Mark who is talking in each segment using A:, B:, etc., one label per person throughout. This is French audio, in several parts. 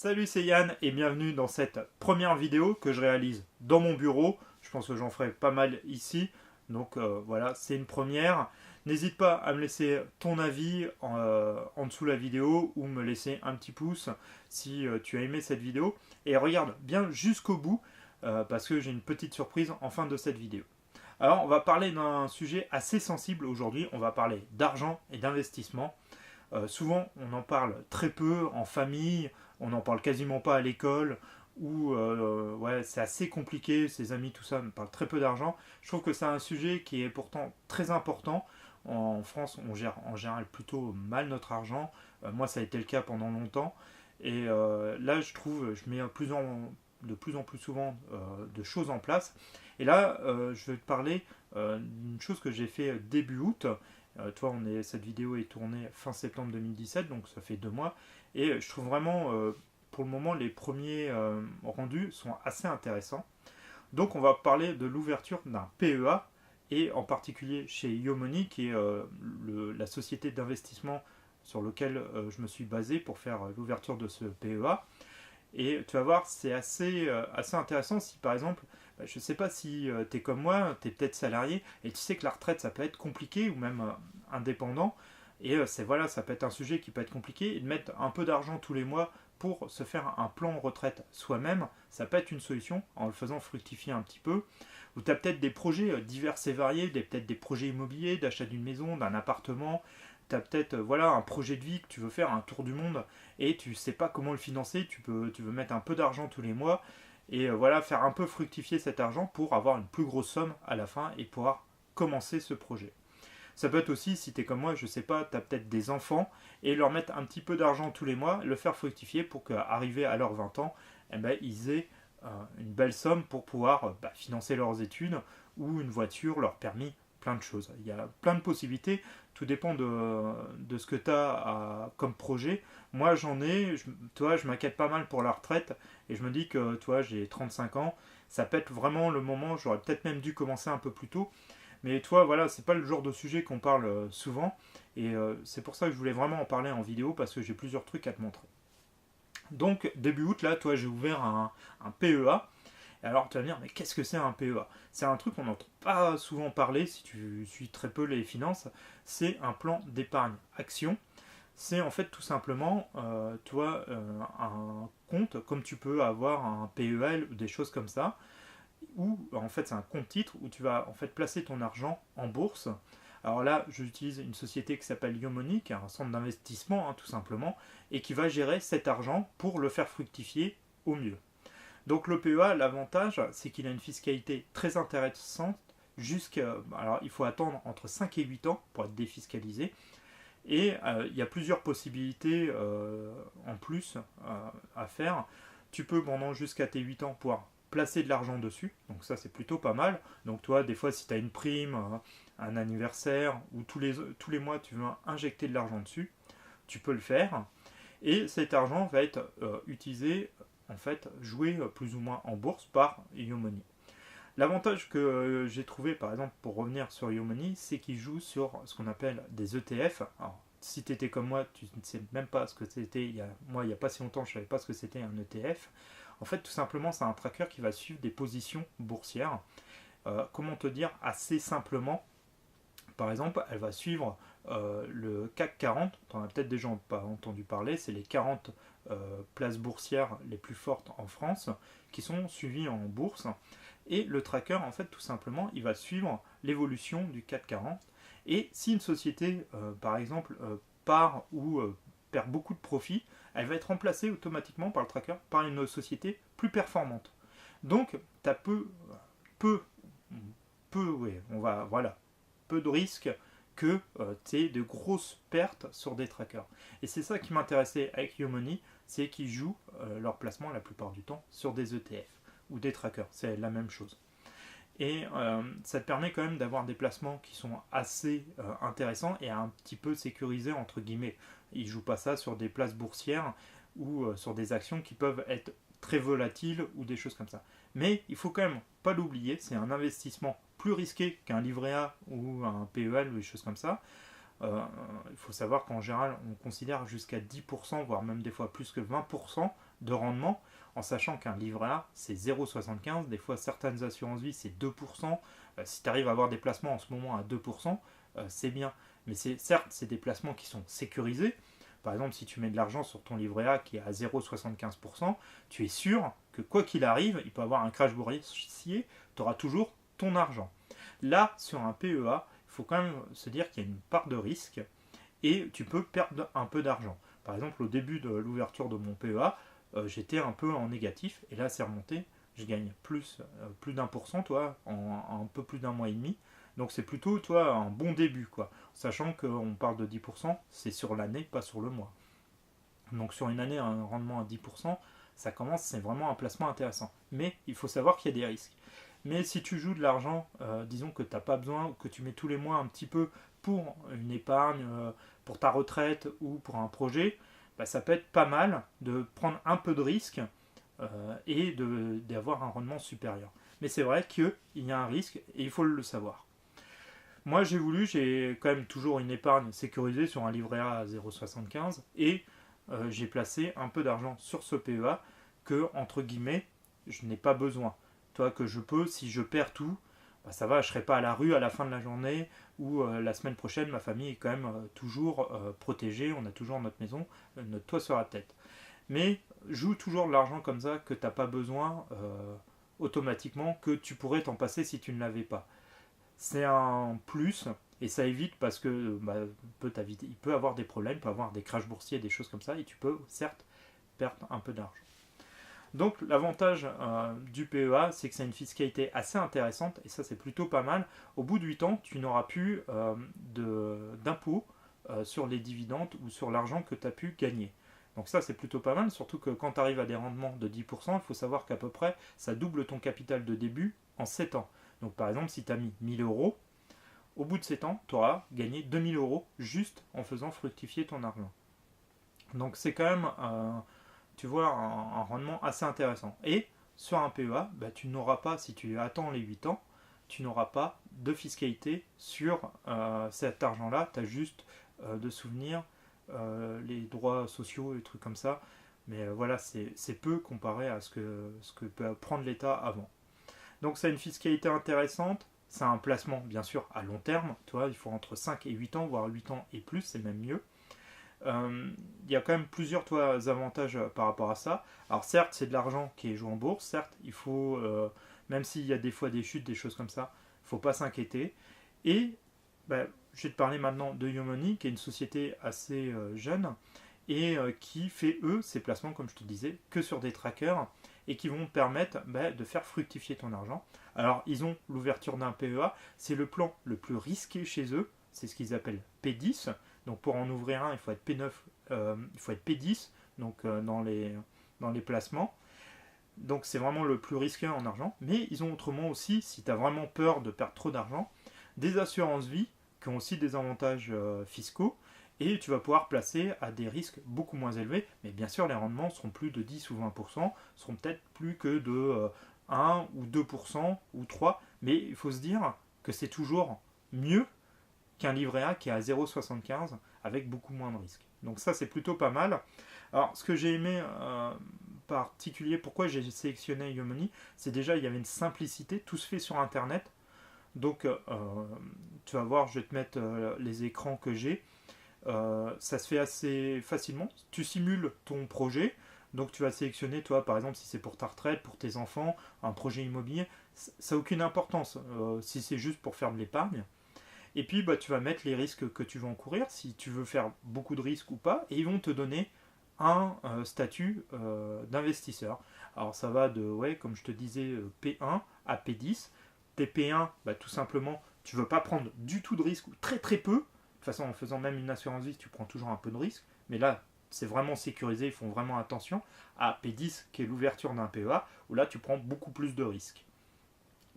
A: Salut, c'est Yann et bienvenue dans cette première vidéo que je réalise dans mon bureau. Je pense que j'en ferai pas mal ici. Donc voilà, c'est une première. N'hésite pas à me laisser ton avis en dessous de la vidéo ou me laisser un petit pouce si tu as aimé cette vidéo. Et regarde bien jusqu'au bout parce que j'ai une petite surprise en fin de cette vidéo. Alors on va parler d'un sujet assez sensible aujourd'hui. On va parler d'argent et d'investissement. Souvent, on en parle très peu en famille, on n'en parle quasiment pas à l'école, où ouais, c'est assez compliqué, ses amis, tout ça, me parlent très peu d'argent. Je trouve que c'est un sujet qui est pourtant très important. En France, on gère en général plutôt mal notre argent. Moi, ça a été le cas pendant longtemps. Et là, je trouve, je mets de plus en plus souvent de choses en place. Et là, je vais te parler d'une chose que j'ai fait début août. Cette vidéo est tournée fin septembre 2017, donc ça fait 2 mois. Et je trouve vraiment, pour le moment, les premiers rendus sont assez intéressants. Donc on va parler de l'ouverture d'un PEA, et en particulier chez Yomoney, qui est la société d'investissement sur laquelle je me suis basé pour faire l'ouverture de ce PEA. Et tu vas voir, c'est assez intéressant si par exemple, je ne sais pas si tu es comme moi, tu es peut-être salarié et tu sais que la retraite ça peut être compliqué ou même indépendant. Et voilà, ça peut être un sujet qui peut être compliqué. Et de mettre un peu d'argent tous les mois pour se faire un plan retraite soi-même, ça peut être une solution en le faisant fructifier un petit peu. Ou tu as peut-être des projets divers et variés, peut-être des projets immobiliers, d'achat d'une maison, d'un appartement. Tu as peut-être voilà, un projet de vie que tu veux faire, un tour du monde, et tu ne sais pas comment le financer, tu veux mettre un peu d'argent tous les mois, et voilà, faire un peu fructifier cet argent pour avoir une plus grosse somme à la fin et pouvoir commencer ce projet. Ça peut être aussi, si tu es comme moi, je sais pas, tu as peut-être des enfants, et leur mettre un petit peu d'argent tous les mois, le faire fructifier pour qu'arrivés à leurs 20 ans, eh ben, ils aient une belle somme pour pouvoir financer leurs études, ou une voiture, leur permis, plein de choses. Il y a plein de possibilités, tout dépend de ce que tu as comme projet. Moi j'en ai, je m'inquiète pas mal pour la retraite, et je me dis que j'ai 35 ans, ça peut être vraiment le moment, j'aurais peut-être même dû commencer un peu plus tôt. Mais voilà, c'est pas le genre de sujet qu'on parle souvent, et c'est pour ça que je voulais vraiment en parler en vidéo, parce que j'ai plusieurs trucs à te montrer. Donc début août, là, j'ai ouvert un PEA. Alors tu vas me dire, mais qu'est-ce que c'est un PEA? C'est un truc qu'on n'entend pas souvent parler si tu suis très peu les finances. C'est un plan d'épargne action. C'est en fait tout simplement, un compte, comme tu peux avoir un PEL ou des choses comme ça, où en fait c'est un compte titre où tu vas en fait placer ton argent en bourse. Alors là, j'utilise une société qui s'appelle Yomoney, qui est un centre d'investissement tout simplement, et qui va gérer cet argent pour le faire fructifier au mieux. Donc le PEA, l'avantage, c'est qu'il a une fiscalité très intéressante alors il faut attendre entre 5 et 8 ans pour être défiscalisé. Et il y a plusieurs possibilités en plus à faire. Tu peux pendant jusqu'à tes 8 ans pouvoir placer de l'argent dessus, donc ça c'est plutôt pas mal. Donc toi, des fois si tu as une prime, un anniversaire, ou tous les mois tu veux injecter de l'argent dessus, tu peux le faire. Et cet argent va être utilisé, en fait, joué plus ou moins en bourse par Yomoney. L'avantage que j'ai trouvé, par exemple, pour revenir sur Yomoney, c'est qu'il joue sur ce qu'on appelle des ETF. Alors, si tu étais comme moi, tu ne sais même pas ce que c'était. Moi, il n'y a pas si longtemps, je ne savais pas ce que c'était un ETF. En fait, tout simplement, c'est un tracker qui va suivre des positions boursières. Comment te dire assez simplement? Par exemple, elle va suivre le CAC 40. Tu en as peut-être déjà pas entendu parler. C'est les 40 places boursières les plus fortes en France qui sont suivies en bourse. Et le tracker, en fait, tout simplement, il va suivre l'évolution du CAC 40. Et si une société, par exemple, part ou perd beaucoup de profit, elle va être remplacée automatiquement par le tracker par une société plus performante. Donc, tu as voilà, peu de risques que tu aies de grosses pertes sur des trackers. Et c'est ça qui m'intéressait avec Yomoney, c'est qu'ils jouent leur placement la plupart du temps sur des ETF ou des trackers, c'est la même chose. Et ça te permet quand même d'avoir des placements qui sont assez intéressants et un petit peu sécurisés entre guillemets. Ils ne jouent pas ça sur des places boursières ou sur des actions qui peuvent être très volatiles ou des choses comme ça. Mais il faut quand même pas l'oublier, c'est un investissement plus risqué qu'un livret A ou un PEL ou des choses comme ça. Il faut savoir qu'en général, on considère jusqu'à 10%, voire même des fois plus que 20% de rendement, en sachant qu'un livret A, c'est 0,75. Des fois, certaines assurances vie, c'est 2%. Si tu arrives à avoir des placements en ce moment à 2%, c'est bien. Mais certes, c'est des placements qui sont sécurisés. Par exemple, si tu mets de l'argent sur ton livret A qui est à 0,75%, tu es sûr que quoi qu'il arrive, il peut y avoir un crash boursier, tu auras toujours ton argent. Là, sur un PEA, il faut quand même se dire qu'il y a une part de risque et tu peux perdre un peu d'argent. Par exemple, au début de l'ouverture de mon PEA, j'étais un peu en négatif et là, c'est remonté. Je gagne plus d'1%, toi, en un peu plus d'un mois et demi. Donc c'est plutôt, toi, un bon début, quoi. Sachant qu'on parle de 10%, c'est sur l'année, pas sur le mois. Donc sur une année, un rendement à 10%, ça commence, c'est vraiment un placement intéressant. Mais il faut savoir qu'il y a des risques. Mais si tu joues de l'argent, disons que tu n'as pas besoin, ou que tu mets tous les mois un petit peu pour une épargne, pour ta retraite ou pour un projet, bah, ça peut être pas mal de prendre un peu de risque et d'avoir un rendement supérieur. Mais c'est vrai qu'il y a un risque et il faut le savoir. Moi j'ai quand même toujours une épargne sécurisée sur un livret A à 0,75 et j'ai placé un peu d'argent sur ce PEA que, entre guillemets, je n'ai pas besoin. Toi, que je peux, si je perds tout, bah, ça va, je ne serai pas à la rue à la fin de la journée ou la semaine prochaine, ma famille est quand même toujours protégée, on a toujours notre maison, notre toit sur la tête. Mais joue toujours de l'argent comme ça que tu n'as pas besoin automatiquement, que tu pourrais t'en passer si tu ne l'avais pas. C'est un plus et ça évite parce que bah, il peut avoir des problèmes, il peut avoir des crashs boursiers, des choses comme ça et tu peux certes perdre un peu d'argent. Donc l'avantage du PEA, c'est que c'est une fiscalité assez intéressante et ça c'est plutôt pas mal. Au bout de 8 ans, tu n'auras plus d'impôts sur les dividendes ou sur l'argent que tu as pu gagner. Donc ça c'est plutôt pas mal, surtout que quand tu arrives à des rendements de 10%, il faut savoir qu'à peu près ça double ton capital de début en 7 ans. Donc par exemple, si tu as mis 1000 euros, au bout de 7 ans, tu auras gagné 2000 euros juste en faisant fructifier ton argent. Donc c'est quand même, tu vois, un rendement assez intéressant. Et sur un PEA, bah, tu n'auras pas, si tu attends les 8 ans, tu n'auras pas de fiscalité sur cet argent-là. Tu as juste de souvenir les droits sociaux et trucs comme ça. Mais voilà, c'est peu comparé à ce que peut prendre l'État avant. Donc ça a une fiscalité intéressante, c'est un placement bien sûr à long terme, tu vois, il faut entre 5 et 8 ans, voire 8 ans et plus, c'est même mieux. Il y a quand même plusieurs avantages par rapport à ça. Alors certes, c'est de l'argent qui est joué en bourse, certes, il faut, même s'il y a des fois des chutes, des choses comme ça, il ne faut pas s'inquiéter. Et bah, je vais te parler maintenant de Yomoney, qui est une société assez jeune, et qui fait, eux, ses placements, comme je te disais, que sur des trackers, et qui vont te permettre de faire fructifier ton argent. Alors, ils ont l'ouverture d'un PEA, c'est le plan le plus risqué chez eux, c'est ce qu'ils appellent P10. Donc, pour en ouvrir un, il faut être P9, il faut être P10, donc dans les placements. Donc, c'est vraiment le plus risqué en argent. Mais ils ont autrement aussi, si tu as vraiment peur de perdre trop d'argent, des assurances vie qui ont aussi des avantages fiscaux et tu vas pouvoir placer à des risques beaucoup moins élevés, mais bien sûr les rendements seront plus de 10 ou 20%, seront peut-être plus que de 1 ou 2% ou 3%, mais il faut se dire que c'est toujours mieux qu'un livret A qui est à 0,75 avec beaucoup moins de risques. Donc ça c'est plutôt pas mal. Alors ce que j'ai aimé particulier, pourquoi j'ai sélectionné Yomoney, c'est déjà il y avait une simplicité, tout se fait sur internet. Donc tu vas voir, je vais te mettre les écrans que j'ai. Ça se fait assez facilement. Tu simules ton projet. Donc tu vas sélectionner, toi, par exemple, si c'est pour ta retraite, pour tes enfants, un projet immobilier. Ça n'a aucune importance si c'est juste pour faire de l'épargne. Et puis bah, tu vas mettre les risques que tu veux encourir, si tu veux faire beaucoup de risques ou pas. Et ils vont te donner un statut d'investisseur. Alors ça va de, ouais, comme je te disais, P1 à P10. Tes P1, bah, tout simplement, tu ne veux pas prendre du tout de risque ou très très peu. De toute façon, en faisant même une assurance vie, tu prends toujours un peu de risque. Mais là, c'est vraiment sécurisé, ils font vraiment attention. À P10, qui est l'ouverture d'un PEA, où là, tu prends beaucoup plus de risques.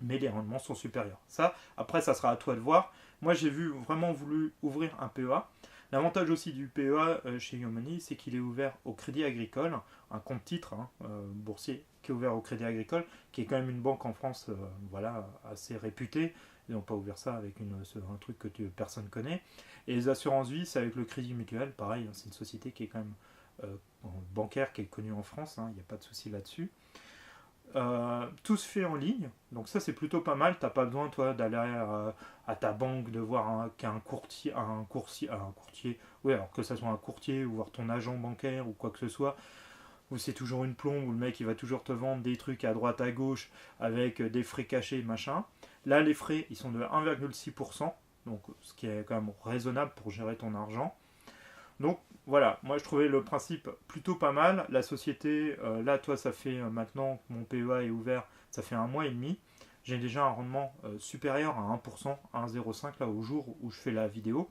A: Mais les rendements sont supérieurs. Ça, après, ça sera à toi de voir. Moi, j'ai vraiment voulu ouvrir un PEA. L'avantage aussi du PEA chez Yomoney, c'est qu'il est ouvert au Crédit Agricole, un compte titre boursier qui est ouvert au Crédit Agricole, qui est quand même une banque en France voilà, assez réputée. Ils n'ont pas ouvert ça avec un truc que personne connaît. Et les assurances vie, c'est avec le Crédit Mutuel, pareil, c'est une société qui est quand même bancaire qui est connu en France, hein, il n'y a pas de souci là-dessus. Tout se fait en ligne, donc ça c'est plutôt pas mal. T'as pas besoin toi d'aller à ta banque, de voir qu'un courtier, oui, alors que ça soit un courtier ou voir ton agent bancaire ou quoi que ce soit, où c'est toujours une plombe, où le mec il va toujours te vendre des trucs à droite à gauche avec des frais cachés machin. Là les frais ils sont de 1,6%, donc ce qui est quand même raisonnable pour gérer ton argent. Donc voilà, moi je trouvais le principe plutôt pas mal. La société, là toi ça fait maintenant que mon PEA est ouvert, ça fait 1 mois et demi. J'ai déjà un rendement supérieur à 1%, à 1,05 là au jour où je fais la vidéo.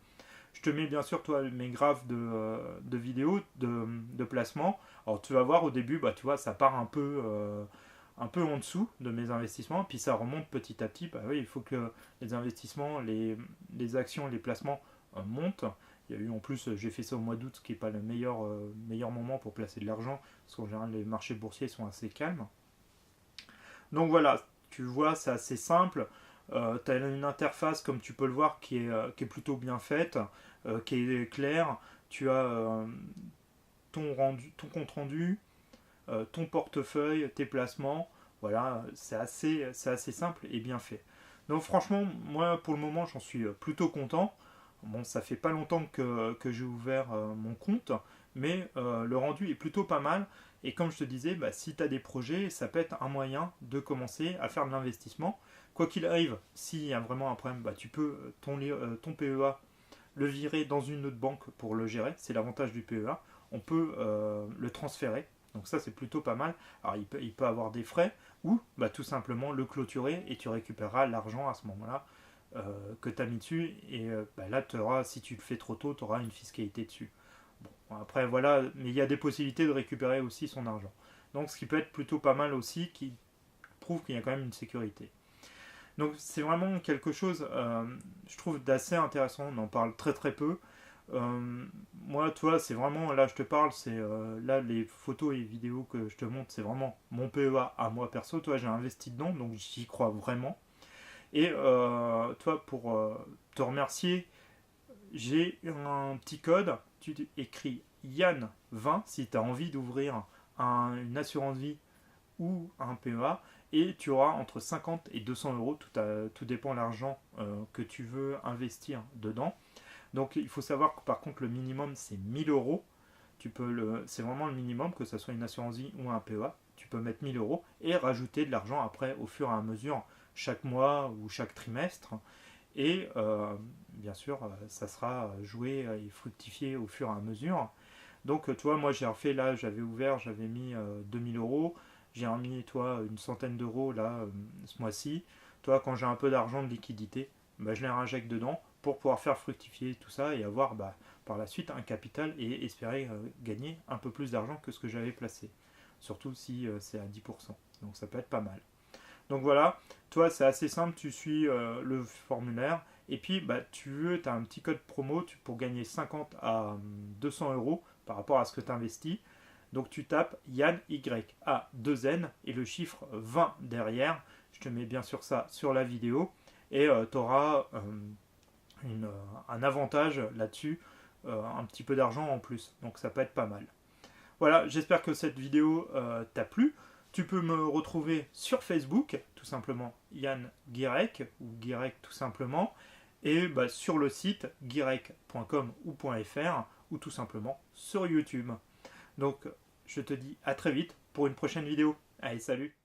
A: Je te mets bien sûr toi mes graphes de vidéos, de placement. Alors tu vas voir au début, bah tu vois, ça part un peu en dessous de mes investissements, puis ça remonte petit à petit. Bah oui, il faut que les investissements, les actions, les placements montent. Il y a eu en plus, j'ai fait ça au mois d'août, ce qui n'est pas le meilleur moment pour placer de l'argent, parce qu'en général les marchés boursiers sont assez calmes. Donc voilà, tu vois, c'est assez simple. Tu as une interface, comme tu peux le voir, qui est plutôt bien faite, qui est claire. Tu as ton compte rendu, ton portefeuille, tes placements. Voilà, c'est assez simple et bien fait. Donc franchement, moi pour le moment, j'en suis plutôt content. Bon, ça fait pas longtemps que j'ai ouvert mon compte, mais le rendu est plutôt pas mal. Et comme je te disais, bah, si tu as des projets, ça peut être un moyen de commencer à faire de l'investissement. Quoi qu'il arrive, s'il y a vraiment un problème, bah, tu peux ton PEA le virer dans une autre banque pour le gérer. C'est l'avantage du PEA. On peut le transférer. Donc ça, c'est plutôt pas mal. Alors, il peut avoir des frais ou bah, tout simplement le clôturer et tu récupéreras l'argent à ce moment-là que tu as mis dessus. Et bah, là, si tu le fais trop tôt, tu auras une fiscalité dessus. Bon, après, voilà, mais il y a des possibilités de récupérer aussi son argent. Donc, ce qui peut être plutôt pas mal aussi, qui prouve qu'il y a quand même une sécurité. Donc, c'est vraiment quelque chose, je trouve, d'assez intéressant. On en parle très très peu. Moi, toi, c'est vraiment, là, je te parle, c'est là, les photos et vidéos que je te montre, c'est vraiment mon PEA à moi perso. Toi, j'ai investi dedans, donc j'y crois vraiment. Et toi, pour te remercier, j'ai un petit code. Tu écris Yann20 si tu as envie d'ouvrir une assurance vie ou un PEA. Et tu auras entre 50 et 200 euros. Tout dépend de l'argent que tu veux investir dedans. Donc il faut savoir que par contre le minimum c'est 1000 euros. C'est vraiment le minimum, que ce soit une assurance vie ou un PEA. Tu peux mettre 1000 euros et rajouter de l'argent après au fur et à mesure, chaque mois ou chaque trimestre. Et bien sûr, ça sera joué et fructifié au fur et à mesure. Donc, toi, moi, j'ai refait là, j'avais ouvert, j'avais mis 2000 euros. J'ai remis, toi, une centaine d'euros là, ce mois-ci. Toi, quand j'ai un peu d'argent de liquidité, bah, je les injecte dedans pour pouvoir faire fructifier tout ça et avoir bah, par la suite un capital et espérer gagner un peu plus d'argent que ce que j'avais placé. Surtout si c'est à 10%. Donc, ça peut être pas mal. Donc voilà, toi c'est assez simple, tu suis le formulaire et puis bah, tu as un petit code promo pour gagner 50 à 200 euros par rapport à ce que tu investis. Donc tu tapes Yann Y A 2 N et le chiffre 20 derrière. Je te mets bien sûr ça sur la vidéo et tu auras un avantage là-dessus, un petit peu d'argent en plus. Donc ça peut être pas mal. Voilà, j'espère que cette vidéo t'a plu. Tu peux me retrouver sur Facebook, tout simplement Yann Guirec, ou Guirec tout simplement, et bah, sur le site guirec.com ou .fr, ou tout simplement sur YouTube. Donc je te dis à très vite pour une prochaine vidéo. Allez, salut!